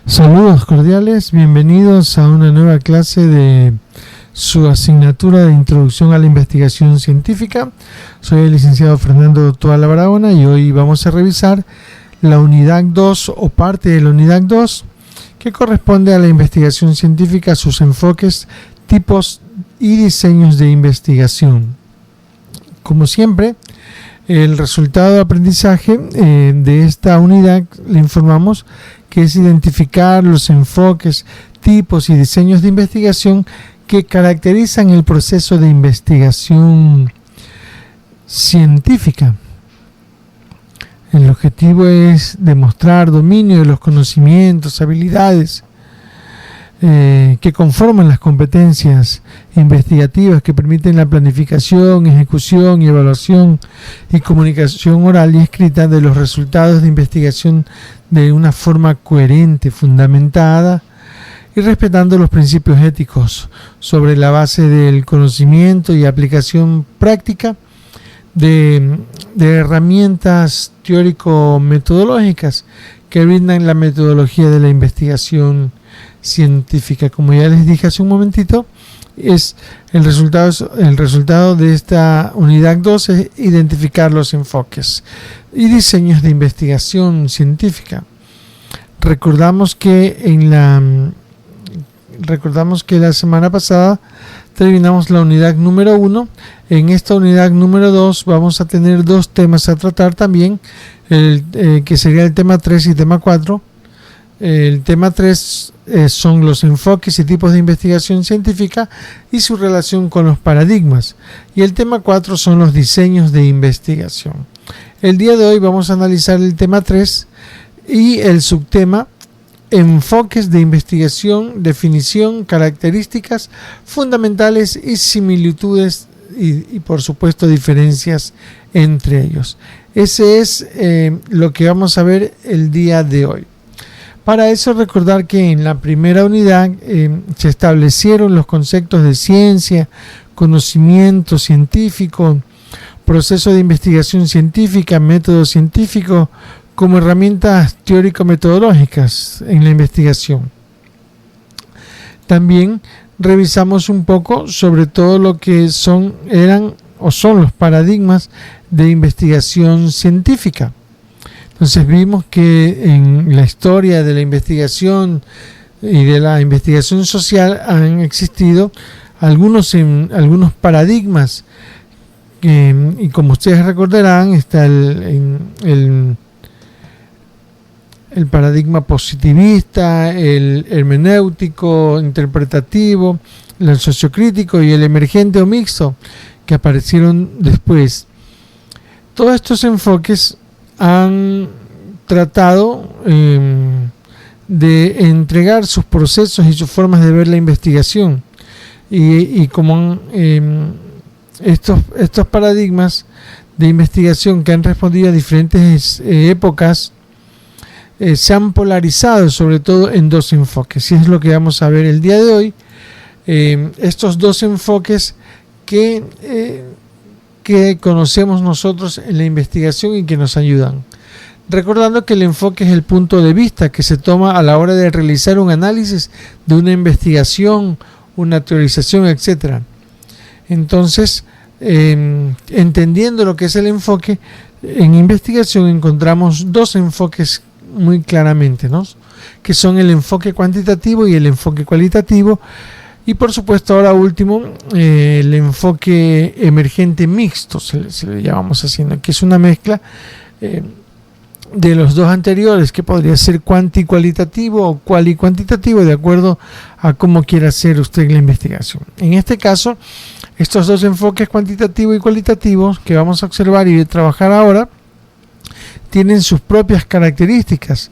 Saludos cordiales, bienvenidos a una nueva clase de su asignatura de Introducción a la Investigación Científica. Soy el licenciado Fernando Toala Barahona y hoy vamos a revisar la unidad 2 o parte de la unidad 2 que corresponde a la investigación científica, sus enfoques, tipos y diseños de investigación. Como siempre, el resultado de aprendizaje de esta unidad le informamos que es identificar los enfoques, tipos y diseños de investigación que caracterizan el proceso de investigación científica. El objetivo es demostrar dominio de los conocimientos, habilidades que conforman las competencias investigativas que permiten la planificación, ejecución y evaluación y comunicación oral y escrita de los resultados de investigación de una forma coherente, fundamentada y respetando los principios éticos sobre la base del conocimiento y aplicación práctica de herramientas teórico-metodológicas que brindan la metodología de la investigación científica. Como ya les dije hace un momentito, es el resultado de esta unidad 2 es identificar los enfoques y diseños de investigación científica. Recordamos que la semana pasada terminamos la unidad número 1. En esta unidad número 2 vamos a tener dos temas a tratar también, que sería el tema 3 y tema 4. El tema 3 son los enfoques y tipos de investigación científica y su relación con los paradigmas. Y el tema 4 son los diseños de investigación. El día de hoy vamos a analizar el tema 3 y el subtema enfoques de investigación, definición, características fundamentales y similitudes y por supuesto diferencias entre ellos. Ese es lo que vamos a ver el día de hoy. Para eso recordar que en la primera unidad se establecieron los conceptos de ciencia, conocimiento científico, proceso de investigación científica, método científico como herramientas teórico-metodológicas en la investigación. También revisamos un poco sobre todo lo que son los paradigmas de investigación científica. Entonces vimos que en la historia de la investigación y de la investigación social han existido algunos paradigmas y como ustedes recordarán está el paradigma positivista, el hermenéutico, interpretativo, el sociocrítico y el emergente o mixto que aparecieron después. Todos estos enfoques han tratado de entregar sus procesos y sus formas de ver la investigación y como estos paradigmas de investigación que han respondido a diferentes épocas se han polarizado sobre todo en dos enfoques, y es lo que vamos a ver el día de hoy. Estos dos enfoques que conocemos nosotros en la investigación y que nos ayudan. Recordando que el enfoque es el punto de vista que se toma a la hora de realizar un análisis de una investigación, una teorización, etc. Entonces, entendiendo lo que es el enfoque, en investigación encontramos dos enfoques muy claramente, ¿no? Que son el enfoque cuantitativo y el enfoque cualitativo. Y por supuesto ahora último, el enfoque emergente mixto, se le llamamos así, ¿no? Que es una mezcla de los dos anteriores, que podría ser cuantitativo o cualitativo, de acuerdo a cómo quiera hacer usted la investigación. En este caso, estos dos enfoques cuantitativo y cualitativo que vamos a observar y trabajar ahora, tienen sus propias características,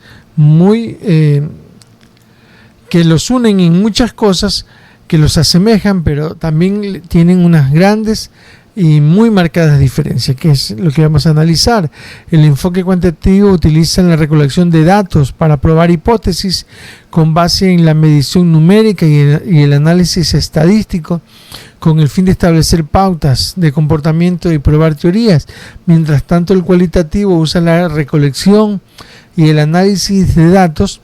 que los unen en muchas cosas, que los asemejan, pero también tienen unas grandes y muy marcadas diferencias, que es lo que vamos a analizar. El enfoque cuantitativo utiliza la recolección de datos para probar hipótesis con base en la medición numérica y el análisis estadístico con el fin de establecer pautas de comportamiento y probar teorías. Mientras tanto, el cualitativo usa la recolección y el análisis de datos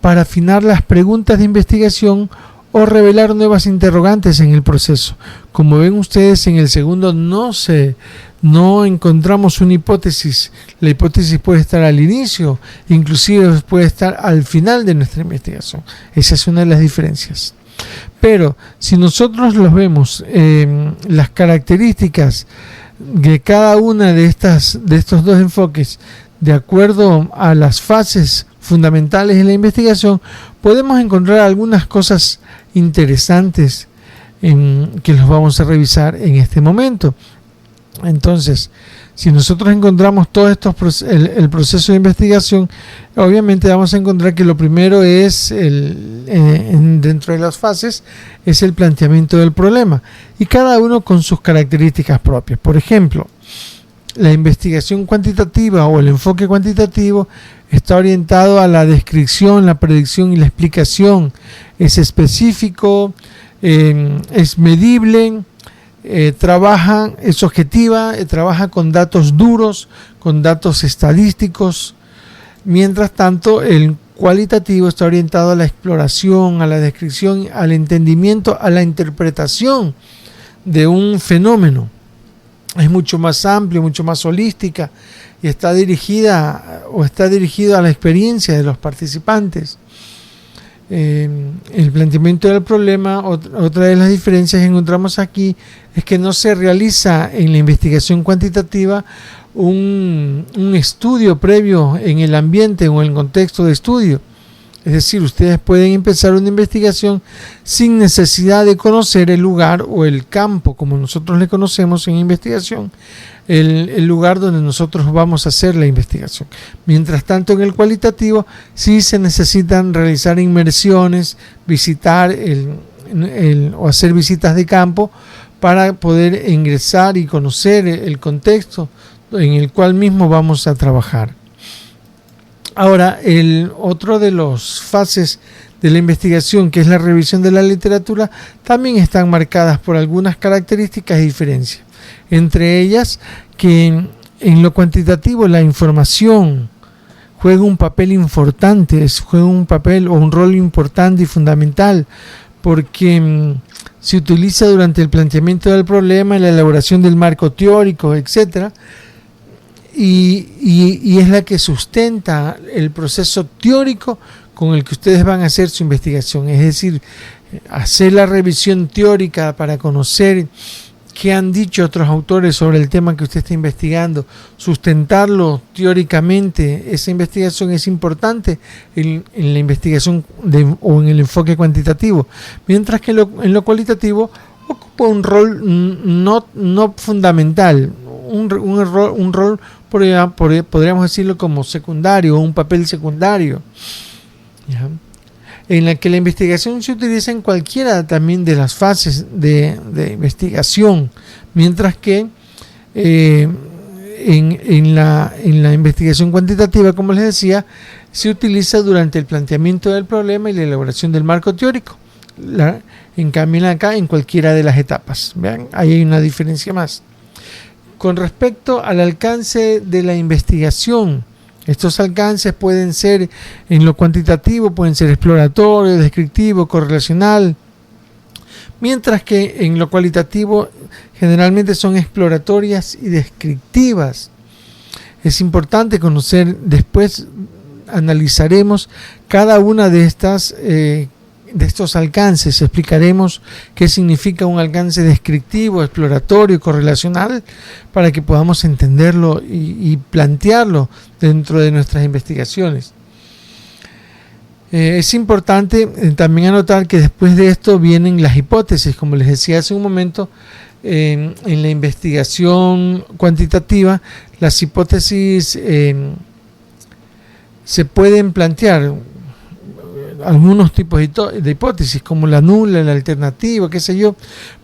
para afinar las preguntas de investigación o revelar nuevas interrogantes en el proceso. Como ven ustedes, en el segundo no encontramos una hipótesis. La hipótesis puede estar al inicio, inclusive puede estar al final de nuestra investigación. Esa es una de las diferencias. Pero si nosotros los vemos, las características de cada una de estos dos enfoques, de acuerdo a las fases fundamentales de la investigación, podemos encontrar algunas cosas interesantes que los vamos a revisar en este momento. Entonces, si nosotros encontramos todo el proceso de investigación, obviamente vamos a encontrar que lo primero es, dentro de las fases, es el planteamiento del problema, y cada uno con sus características propias. Por ejemplo, la investigación cuantitativa o el enfoque cuantitativo está orientado a la descripción, la predicción y la explicación. Es específico, es medible, es objetiva, trabaja con datos duros, con datos estadísticos. Mientras tanto, el cualitativo está orientado a la exploración, a la descripción, al entendimiento, a la interpretación de un fenómeno. Es mucho más amplio, mucho más holística, y está dirigido a la experiencia de los participantes. El planteamiento del problema, otra de las diferencias que encontramos aquí, es que no se realiza en la investigación cuantitativa un estudio previo en el ambiente o en el contexto de estudio. Es decir, ustedes pueden empezar una investigación sin necesidad de conocer el lugar o el campo, como nosotros le conocemos en investigación, el lugar donde nosotros vamos a hacer la investigación. Mientras tanto, en el cualitativo sí se necesitan realizar inmersiones, visitar o hacer visitas de campo para poder ingresar y conocer el contexto en el cual mismo vamos a trabajar. Ahora, otro de las fases de la investigación, que es la revisión de la literatura, también están marcadas por algunas características y diferencias. Entre ellas, que en lo cuantitativo la información juega un papel importante, juega un papel o un rol importante y fundamental, porque se utiliza durante el planteamiento del problema, la elaboración del marco teórico, etcétera. Y es la que sustenta el proceso teórico con el que ustedes van a hacer su investigación. Es decir, hacer la revisión teórica para conocer qué han dicho otros autores sobre el tema que usted está investigando, sustentarlo teóricamente. Esa investigación es importante en la investigación o en el enfoque cuantitativo, mientras que en lo cualitativo ocupa un rol no fundamental, un rol podríamos decirlo como secundario, un papel secundario, ¿ya? En la que la investigación se utiliza en cualquiera también de las fases de investigación, mientras que en la investigación cuantitativa, como les decía, se utiliza durante el planteamiento del problema y la elaboración del marco teórico. En cambio, acá en cualquiera de las etapas. Vean, ahí hay una diferencia más. Con respecto al alcance de la investigación, estos alcances pueden ser, en lo cuantitativo, pueden ser exploratorio, descriptivo, correlacional, mientras que en lo cualitativo generalmente son exploratorias y descriptivas. Es importante conocer, después analizaremos cada una de estos alcances, explicaremos qué significa un alcance descriptivo, exploratorio y correlacional para que podamos entenderlo y plantearlo dentro de nuestras investigaciones. Es importante también anotar que después de esto vienen las hipótesis, como les decía hace un momento. En la investigación cuantitativa, las hipótesis se pueden plantear algunos tipos de hipótesis, como la nula, la alternativa, qué sé yo,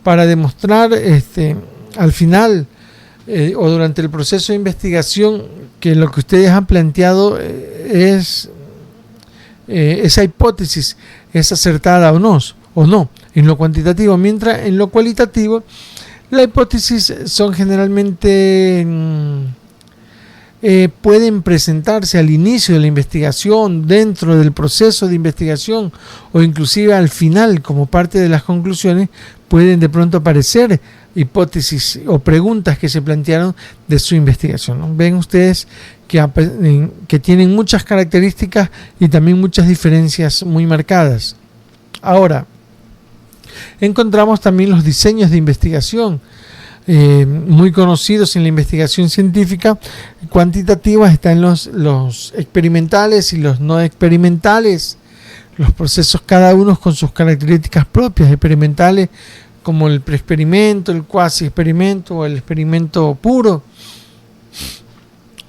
para demostrar al final o durante el proceso de investigación que lo que ustedes han planteado esa hipótesis es acertada o no, en lo cuantitativo, mientras en lo cualitativo las hipótesis son generalmente pueden presentarse al inicio de la investigación, dentro del proceso de investigación o inclusive al final como parte de las conclusiones, pueden de pronto aparecer hipótesis o preguntas que se plantearon de su investigación, ¿no? Ven ustedes que tienen muchas características y también muchas diferencias muy marcadas. Ahora, encontramos también los diseños de investigación, muy conocidos en la investigación científica cuantitativa. Están los experimentales y los no experimentales, los procesos cada uno con sus características propias, experimentales como el preexperimento, el cuasi experimento o el experimento puro,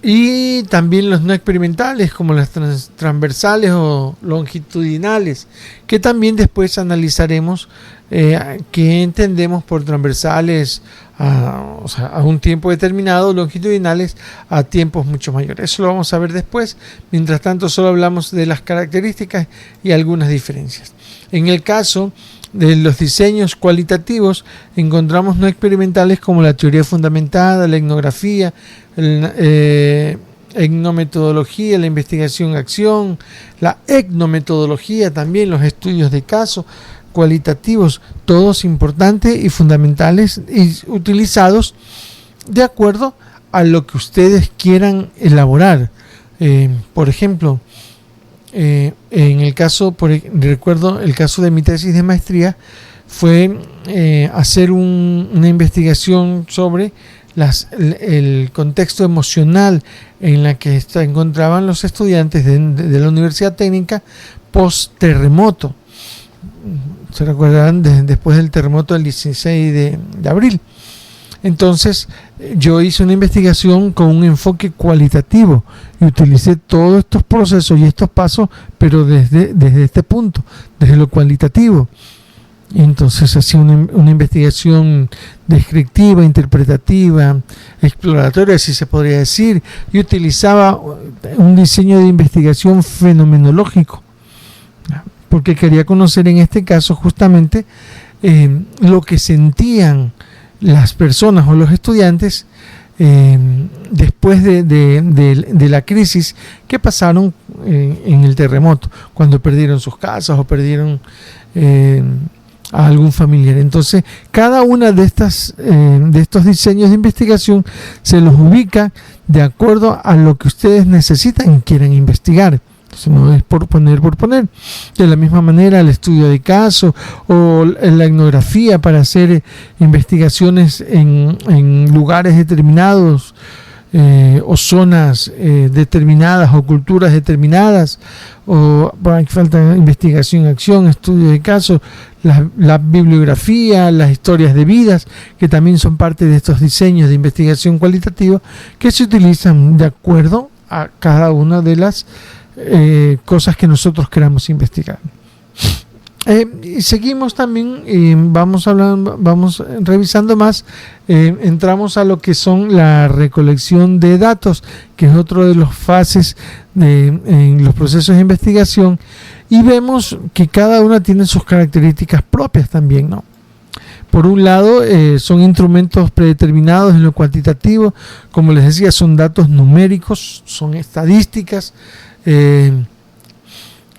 y también los no experimentales como las transversales o longitudinales, que también después analizaremos qué entendemos por transversales a un tiempo determinado, longitudinales a tiempos mucho mayores. Eso lo vamos a ver después. Mientras tanto, solo hablamos de las características y algunas diferencias. En el caso de los diseños cualitativos, encontramos no experimentales como la teoría fundamentada, la etnografía, etnometodología, la investigación-acción, la etnometodología, también los estudios de caso cualitativos, todos importantes y fundamentales y utilizados de acuerdo a lo que ustedes quieran elaborar. Por ejemplo, en el caso, recuerdo el caso de mi tesis de maestría, fue hacer una investigación sobre el contexto emocional en la que se encontraban los estudiantes de la Universidad Técnica post-terremoto. Se recuerdan después del terremoto del 16 de abril. Entonces yo hice una investigación con un enfoque cualitativo y utilicé todos estos procesos y estos pasos, pero desde este punto, desde lo cualitativo. Y entonces hacía una investigación descriptiva, interpretativa, exploratoria, si se podría decir, y utilizaba un diseño de investigación fenomenológico, porque quería conocer en este caso justamente lo que sentían las personas o los estudiantes después de la crisis que pasaron en el terremoto, cuando perdieron sus casas o perdieron a algún familiar. Entonces, cada una de estos diseños de investigación se los ubica de acuerdo a lo que ustedes necesitan y quieren investigar. Entonces, no es por poner. De la misma manera, el estudio de caso o la etnografía para hacer investigaciones en lugares determinados, o zonas determinadas o culturas determinadas, o falta investigación, acción, estudio de casos, la bibliografía, las historias de vidas, que también son parte de estos diseños de investigación cualitativa que se utilizan de acuerdo a cada una de las cosas que nosotros queramos investigar. Y seguimos también, vamos revisando más, entramos a lo que son la recolección de datos, que es otro de los fases en los procesos de investigación, y vemos que cada una tiene sus características propias también, ¿no? Por un lado, son instrumentos predeterminados en lo cuantitativo, como les decía, son datos numéricos, son estadísticas,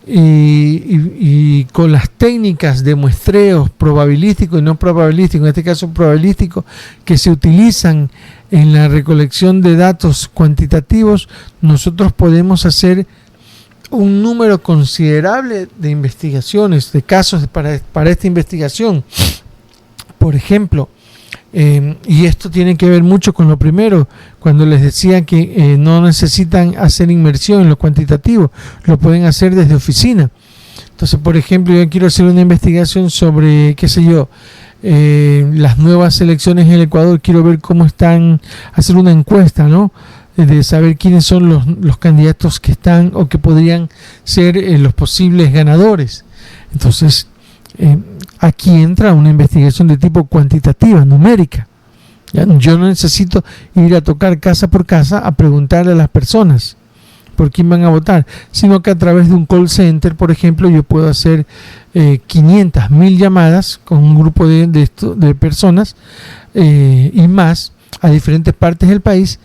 y con las técnicas de muestreo probabilístico y no probabilístico, en este caso probabilístico, que se utilizan en la recolección de datos cuantitativos, nosotros podemos hacer un número considerable de investigaciones, de casos para esta investigación. Por ejemplo, y esto tiene que ver mucho con lo primero, cuando les decía que no necesitan hacer inmersión en lo cuantitativo, lo pueden hacer desde oficina. Entonces, por ejemplo, yo quiero hacer una investigación sobre, qué sé yo, las nuevas elecciones en el Ecuador, quiero ver cómo están, hacer una encuesta, ¿no? De saber quiénes son los candidatos que están o que podrían ser los posibles ganadores. Entonces, aquí entra una investigación de tipo cuantitativa, numérica. ¿Ya? Yo no necesito ir a tocar casa por casa a preguntarle a las personas por quién van a votar, sino que a través de un call center, por ejemplo, yo puedo hacer 500, 1000 llamadas con un grupo de personas y más, a diferentes partes del país,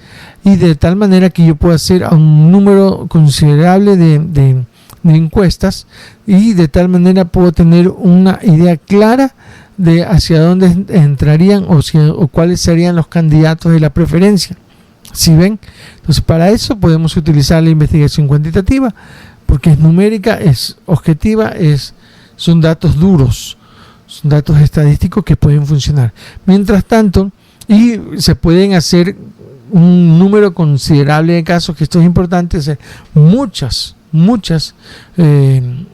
y de tal manera que yo puedo hacer un número considerable de encuestas, y de tal manera puedo tener una idea clara de hacia dónde entrarían o cuáles serían los candidatos de la preferencia. ¿Sí ven? Entonces, para eso podemos utilizar la investigación cuantitativa, porque es numérica, es objetiva, son datos duros, son datos estadísticos que pueden funcionar. Mientras tanto, y se pueden hacer un número considerable de casos, que esto es importante, hacer muchas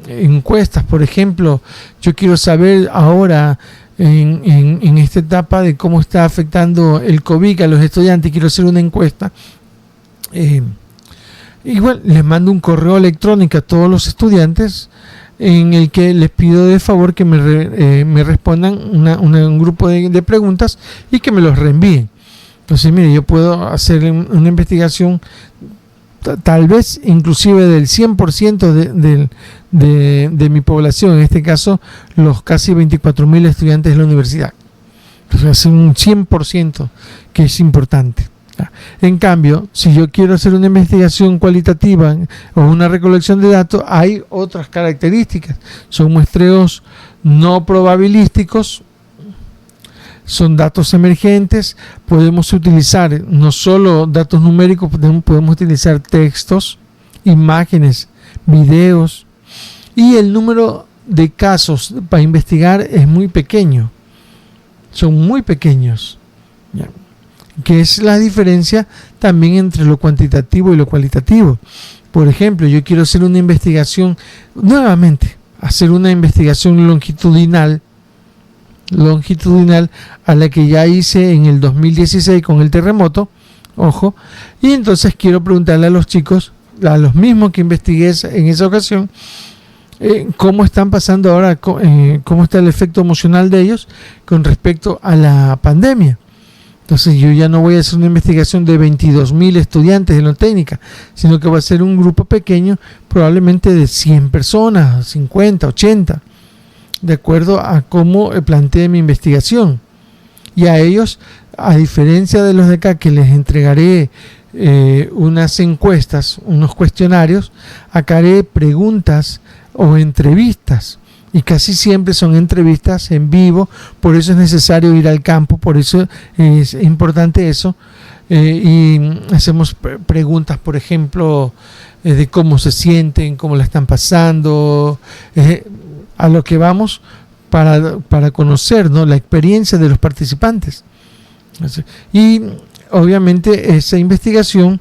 encuestas. Por ejemplo, yo quiero saber ahora en esta etapa de cómo está afectando el COVID a los estudiantes, quiero hacer una encuesta. Igual les mando un correo electrónico a todos los estudiantes en el que les pido de favor que me respondan un grupo de preguntas y que me los reenvíen. Entonces, mire, yo puedo hacer una investigación tal vez inclusive del 100% de mi población, en este caso los casi 24.000 estudiantes de la universidad. Entonces, es un 100% que es importante. En cambio, si yo quiero hacer una investigación cualitativa o una recolección de datos, hay otras características. Son muestreos no probabilísticos, son datos emergentes. Podemos utilizar no solo datos numéricos, podemos utilizar textos, imágenes, videos, y el número de casos para investigar es muy pequeño. Son muy pequeños. ¿Ya? Que es la diferencia también entre lo cuantitativo y lo cualitativo. Por ejemplo, yo quiero hacer una investigación, nuevamente, hacer una investigación longitudinal a la que ya hice en el 2016 con el terremoto, ojo, y entonces quiero preguntarle a los chicos, a los mismos que investigué en esa ocasión, cómo están pasando ahora, cómo está el efecto emocional de ellos con respecto a la pandemia. Entonces yo ya no voy a hacer una investigación de 22.000 estudiantes de la técnica, sino que va a ser un grupo pequeño, probablemente de 100 personas, 50, 80, de acuerdo a cómo planteé mi investigación. Y a ellos, a diferencia de los de acá, que les entregaré unas encuestas, unos cuestionarios, acá haré preguntas o entrevistas. Y casi siempre son entrevistas en vivo, por eso es necesario ir al campo, por eso es importante eso. Y hacemos preguntas, por ejemplo, de cómo se sienten, cómo la están pasando, a lo que vamos para conocer, ¿no?, la experiencia de los participantes. Y obviamente esa investigación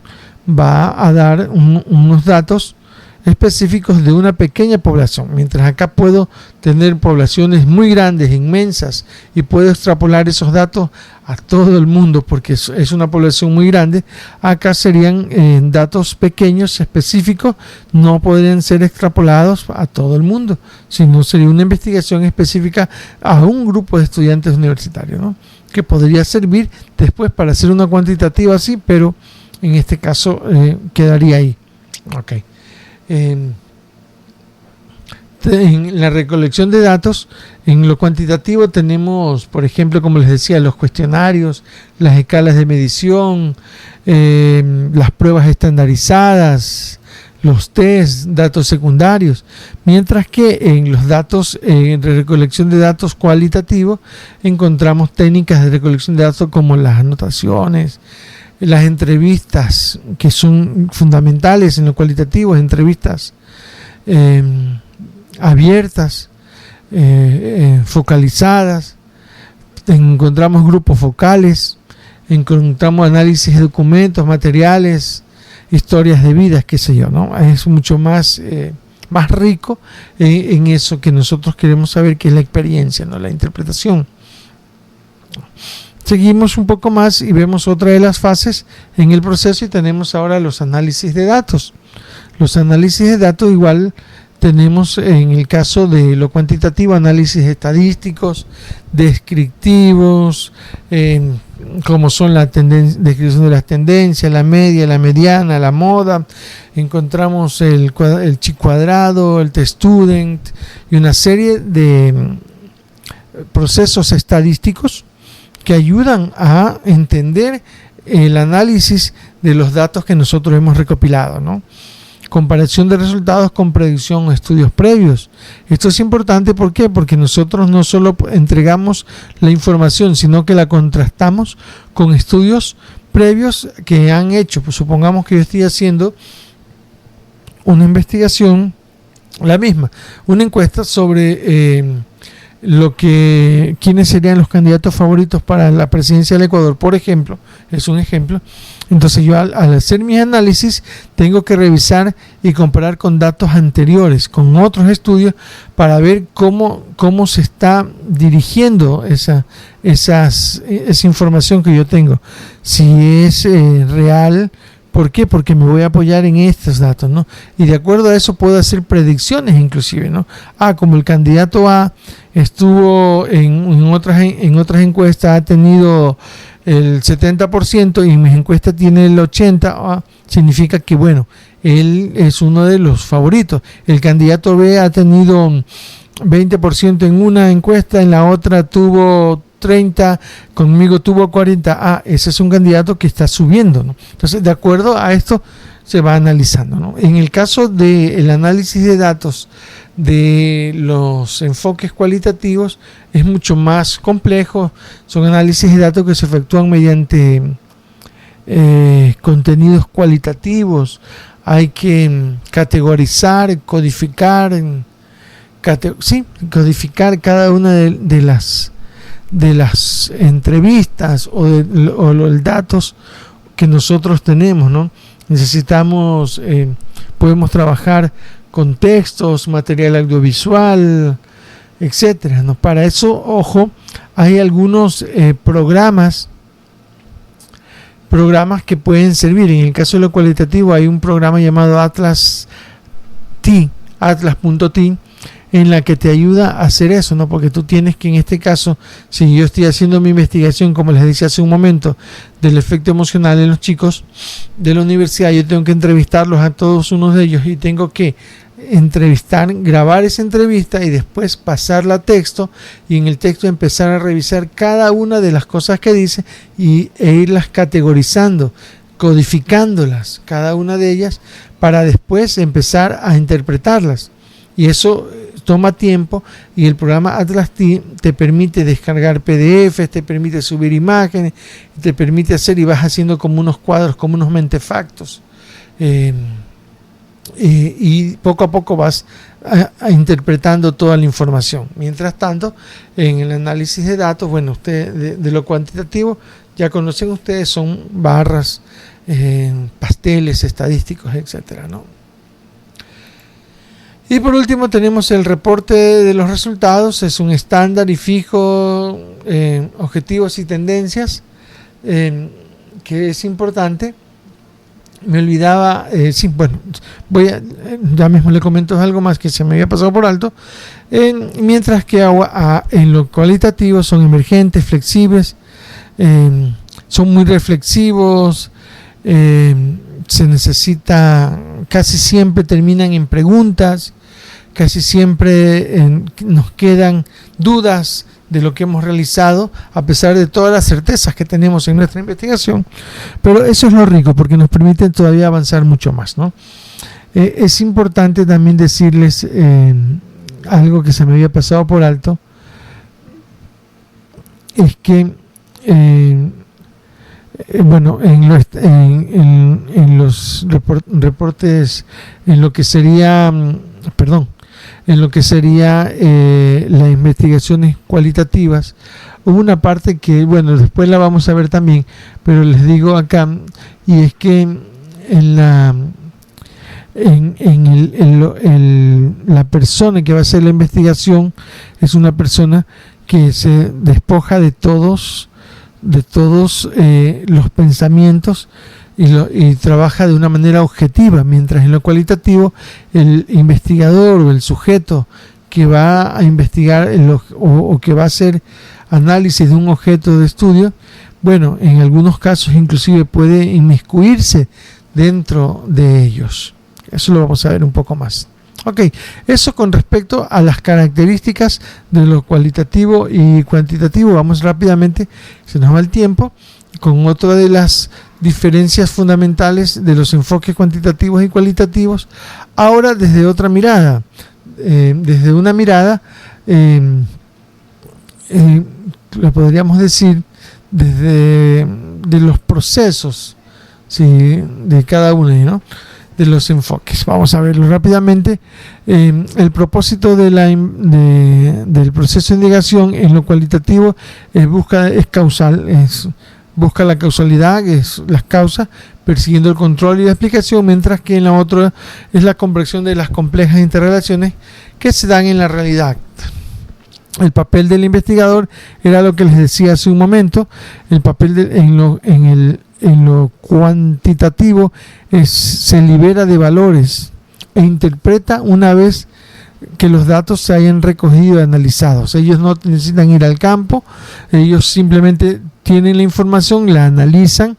va a dar unos datos específicos de una pequeña población, mientras acá puedo tener poblaciones muy grandes, inmensas, y puedo extrapolar esos datos a todo el mundo porque es una población muy grande. Acá serían datos pequeños, específicos, no podrían ser extrapolados a todo el mundo, sino sería una investigación específica a un grupo de estudiantes universitarios, ¿no?, que podría servir después para hacer una cuantitativa así, pero en este caso quedaría ahí. Okay. En la recolección de datos, en lo cuantitativo tenemos, por ejemplo, como les decía, los cuestionarios, las escalas de medición, las pruebas estandarizadas, los test, datos secundarios, mientras que en los datos de recolección de datos cualitativos encontramos técnicas de recolección de datos como las anotaciones, las entrevistas, que son fundamentales en lo cualitativo, entrevistas abiertas, focalizadas, encontramos grupos focales, encontramos análisis de documentos, materiales, historias de vidas, qué sé yo, ¿no? Es mucho más rico en eso que nosotros queremos saber, que es la experiencia, ¿no?, la interpretación. Seguimos un poco más y vemos otra de las fases en el proceso, y tenemos ahora los análisis de datos. Los análisis de datos igual tenemos, en el caso de lo cuantitativo, análisis estadísticos, descriptivos, como son la descripción de las tendencias, la media, la mediana, la moda. Encontramos el chi-cuadrado, el t-student y una serie de procesos estadísticos que ayudan a entender el análisis de los datos que nosotros hemos recopilado, ¿no? Comparación de resultados con predicción o estudios previos. Esto es importante, ¿por qué? Porque nosotros no solo entregamos la información, sino que la contrastamos con estudios previos que han hecho. Pues supongamos que yo estoy haciendo una investigación, la misma, una encuesta sobre quiénes serían los candidatos favoritos para la presidencia del Ecuador, por ejemplo, es un ejemplo. Entonces yo al hacer mis análisis tengo que revisar y comparar con datos anteriores, con otros estudios, para ver cómo se está dirigiendo esa información que yo tengo, si es real. ¿Por qué? Porque me voy a apoyar en estos datos, ¿no? Y de acuerdo a eso puedo hacer predicciones inclusive, ¿no? Como el candidato A estuvo en otras encuestas, ha tenido el 70% y en mis encuestas tiene el 80%, significa que, bueno, él es uno de los favoritos. El candidato B ha tenido 20% en una encuesta, en la otra tuvo 30, conmigo tuvo 40. Ese es un candidato que está subiendo, ¿no? Entonces, de acuerdo a esto se va analizando, ¿no? En el caso del análisis de datos de los enfoques cualitativos es mucho más complejo. Son análisis de datos que se efectúan mediante contenidos cualitativos. Hay que categorizar, codificar cada una de las entrevistas o los datos que nosotros tenemos, ¿no? Necesitamos, podemos trabajar con textos, material audiovisual, etcétera, ¿no? Para eso, ojo, hay algunos programas que pueden servir. En el caso de lo cualitativo hay un programa llamado Atlas.t, en la que te ayuda a hacer eso, ¿no? Porque tú tienes que, en este caso, si yo estoy haciendo mi investigación, como les decía hace un momento, del efecto emocional en los chicos de la universidad, yo tengo que entrevistarlos a todos unos de ellos y tengo que grabar esa entrevista y después pasarla a texto, y en el texto empezar a revisar cada una de las cosas que dice e irlas categorizando, codificándolas, cada una de ellas, para después empezar a interpretarlas. Y eso toma tiempo, y el programa Atlas.t te permite descargar PDFs, te permite subir imágenes, te permite hacer, y vas haciendo como unos cuadros, como unos mentefactos, y poco a poco vas interpretando toda la información. Mientras tanto, en el análisis de datos, bueno, ustedes de lo cuantitativo ya conocen ustedes, son barras, pasteles estadísticos, etcétera, ¿no? Y por último tenemos el reporte de los resultados. Es un estándar y fijo, objetivos y tendencias, que es importante. Me olvidaba, ya mismo le comento algo más que se me había pasado por alto. Mientras que en lo cualitativo son emergentes, flexibles, son muy reflexivos, se necesita, casi siempre terminan en preguntas, casi siempre nos quedan dudas de lo que hemos realizado, a pesar de todas las certezas que tenemos en nuestra investigación. Pero eso es lo rico, porque nos permite todavía avanzar mucho más, ¿no? Es importante también decirles algo que se me había pasado por alto, es que en los reportes, en lo que sería, las investigaciones cualitativas, hubo una parte que, después la vamos a ver también, pero les digo acá, y es que la persona que va a hacer la investigación es una persona que se despoja de todos los pensamientos y trabaja de una manera objetiva, mientras en lo cualitativo el investigador o el sujeto que va a investigar o que va a hacer análisis de un objeto de estudio, en algunos casos inclusive puede inmiscuirse dentro de ellos. Eso lo vamos a ver un poco más Ok, eso con respecto a las características de lo cualitativo y cuantitativo. Vamos rápidamente, se nos va el tiempo, con otra de las diferencias fundamentales de los enfoques cuantitativos y cualitativos, ahora desde otra mirada, desde una mirada, lo podríamos decir, desde de los procesos, ¿sí?, de cada uno, ¿no?, de los enfoques. Vamos a verlo rápidamente. El propósito del proceso de indagación en lo cualitativo es causal, busca la causalidad, es las causas, persiguiendo el control y la explicación, mientras que en la otra es la comprensión de las complejas interrelaciones que se dan en la realidad. El papel del investigador era lo que les decía hace un momento. El papel en lo cuantitativo se libera de valores e interpreta una vez que los datos se hayan recogido y analizados. Ellos no necesitan ir al campo, ellos simplemente tienen la información, la analizan,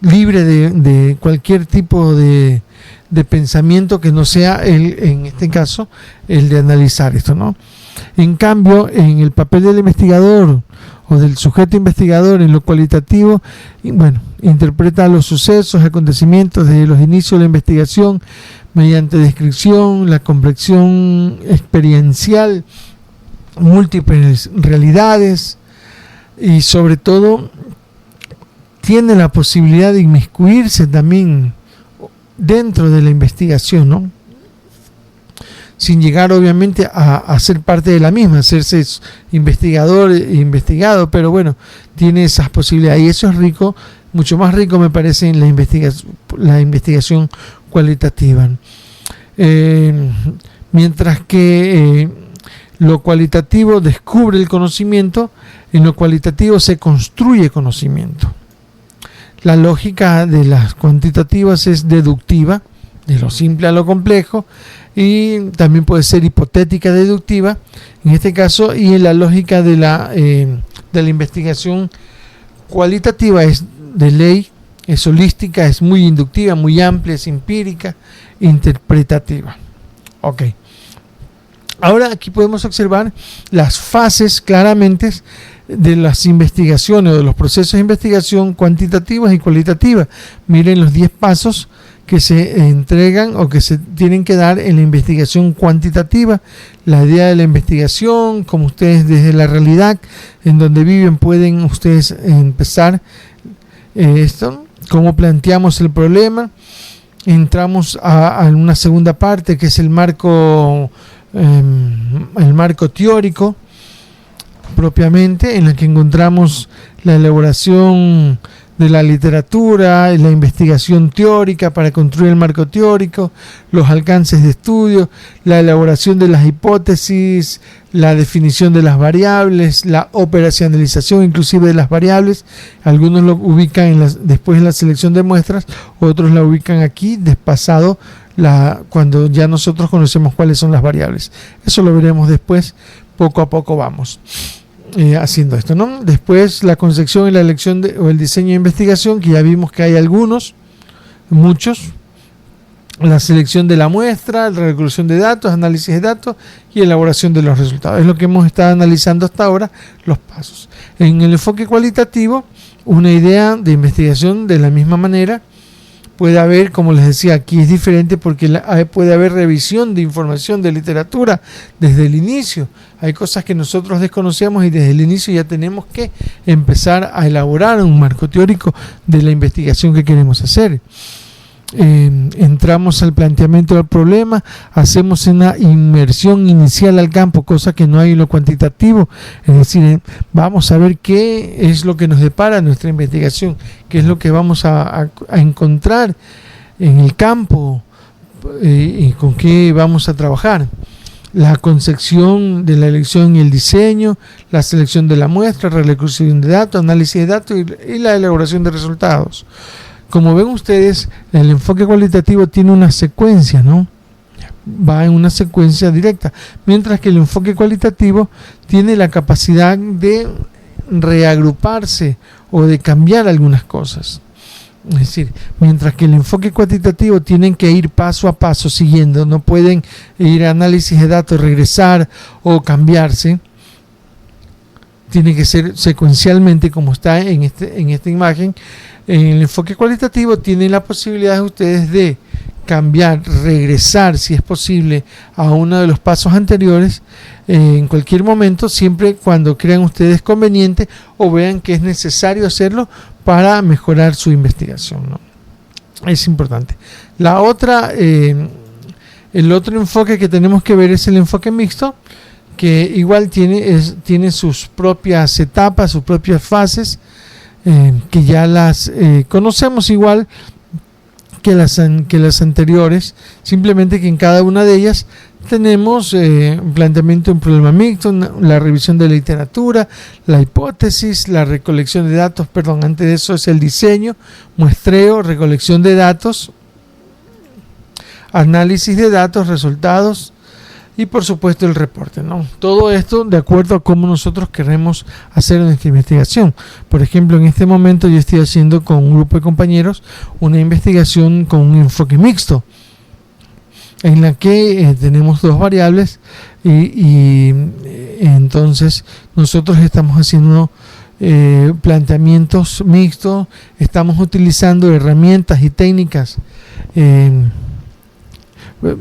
libre de cualquier tipo de pensamiento que no sea en este caso el de analizar esto, ¿no? En cambio, en el papel del investigador o del sujeto investigador en lo cualitativo, interpreta los sucesos, acontecimientos desde los inicios de la investigación mediante descripción, la comprensión experiencial, múltiples realidades, y sobre todo tiene la posibilidad de inmiscuirse también dentro de la investigación, ¿no?, sin llegar obviamente a ser parte de la misma, hacerse investigador e investigado, pero bueno, tiene esas posibilidades, y eso es rico, mucho más rico me parece en la investigación cualitativa. Mientras que lo cualitativo descubre el conocimiento, en lo cualitativo se construye conocimiento. La lógica de las cuantitativas es deductiva, de lo simple a lo complejo, y también puede ser hipotética deductiva en este caso, y en la lógica de la investigación cualitativa es de ley, es holística, es muy inductiva, muy amplia, es empírica, interpretativa. Ok. Ahora aquí podemos observar las fases claramente de las investigaciones o de los procesos de investigación cuantitativas y cualitativas. Miren los 10 pasos que se entregan o que se tienen que dar en la investigación cuantitativa. La idea de la investigación, como ustedes desde la realidad en donde viven pueden ustedes empezar esto, cómo planteamos el problema. Entramos a una segunda parte que es el marco teórico propiamente, en la que encontramos la elaboración de la literatura, la investigación teórica para construir el marco teórico, los alcances de estudio, la elaboración de las hipótesis, la definición de las variables, la operacionalización inclusive de las variables. Algunos lo ubican después en la selección de muestras, otros la ubican aquí despasado cuando ya nosotros conocemos cuáles son las variables. Eso lo veremos después, poco a poco vamos haciendo esto, ¿no? Después la concepción y la elección o el diseño de investigación, que ya vimos que hay muchos. La selección de la muestra, la recolección de datos, análisis de datos y elaboración de los resultados. Es lo que hemos estado analizando hasta ahora, los pasos. En el enfoque cualitativo, una idea de investigación de la misma manera. Puede haber, como les decía, aquí es diferente porque puede haber revisión de información de literatura desde el inicio. Hay cosas que nosotros desconocíamos y desde el inicio ya tenemos que empezar a elaborar un marco teórico de la investigación que queremos hacer. Entramos al planteamiento del problema, hacemos una inmersión inicial al campo, cosa que no hay en lo cuantitativo, es decir, vamos a ver qué es lo que nos depara nuestra investigación, qué es lo que vamos a encontrar en el campo y con qué vamos a trabajar. La concepción de la elección y el diseño, la selección de la muestra, la recolección de datos, análisis de datos y la elaboración de resultados. Como ven ustedes, el enfoque cualitativo tiene una secuencia, ¿no? Va en una secuencia directa, mientras que el enfoque cualitativo tiene la capacidad de reagruparse o de cambiar algunas cosas. Es decir, mientras que el enfoque cuantitativo tienen que ir paso a paso siguiendo, no pueden ir a análisis de datos, regresar o cambiarse, tiene que ser secuencialmente como está en esta imagen. En el enfoque cualitativo tienen la posibilidad de ustedes de cambiar, regresar si es posible a uno de los pasos anteriores en cualquier momento, siempre cuando crean ustedes conveniente o vean que es necesario hacerlo para mejorar su investigación, ¿no? Es importante. La otra, el otro enfoque que tenemos que ver es el enfoque mixto, que igual tiene sus propias etapas, sus propias fases, que ya las conocemos igual que las anteriores, simplemente que en cada una de ellas tenemos un planteamiento de un problema mixto, la revisión de la literatura, la hipótesis, la recolección de datos, antes de eso es el diseño, muestreo, recolección de datos, análisis de datos, resultados y por supuesto el reporte, ¿no? Todo esto de acuerdo a cómo nosotros queremos hacer nuestra investigación. Por ejemplo, en este momento yo estoy haciendo con un grupo de compañeros una investigación con un enfoque mixto, en la que tenemos dos variables y entonces nosotros estamos haciendo planteamientos mixtos, estamos utilizando herramientas y técnicas,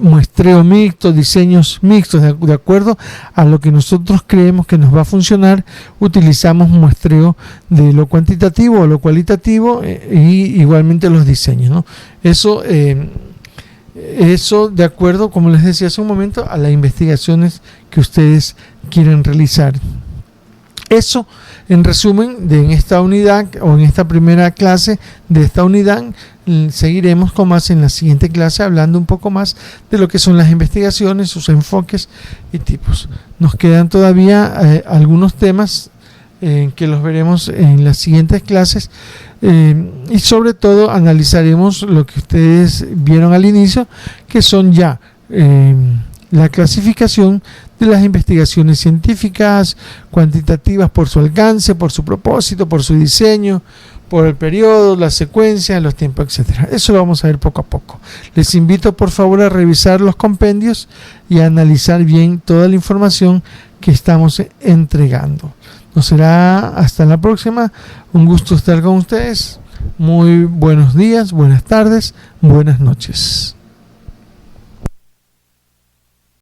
muestreo mixto, diseños mixtos, de acuerdo a lo que nosotros creemos que nos va a funcionar. Utilizamos muestreo de lo cuantitativo o lo cualitativo y igualmente los diseños, ¿no? Eso de acuerdo, como les decía hace un momento, a las investigaciones que ustedes quieren realizar. Eso en resumen en esta unidad o en esta primera clase de esta unidad. Seguiremos con más en la siguiente clase, hablando un poco más de lo que son las investigaciones, sus enfoques y tipos. Nos quedan todavía algunos temas que los veremos en las siguientes clases, y sobre todo analizaremos lo que ustedes vieron al inicio, que son ya la clasificación de las investigaciones científicas, cuantitativas por su alcance, por su propósito, por su diseño, por el periodo, la secuencia, los tiempos, etcétera. Eso lo vamos a ver poco a poco. Les invito por favor a revisar los compendios y a analizar bien toda la información que estamos entregando. Nos será hasta la próxima. Un gusto estar con ustedes. Muy buenos días, buenas tardes, buenas noches.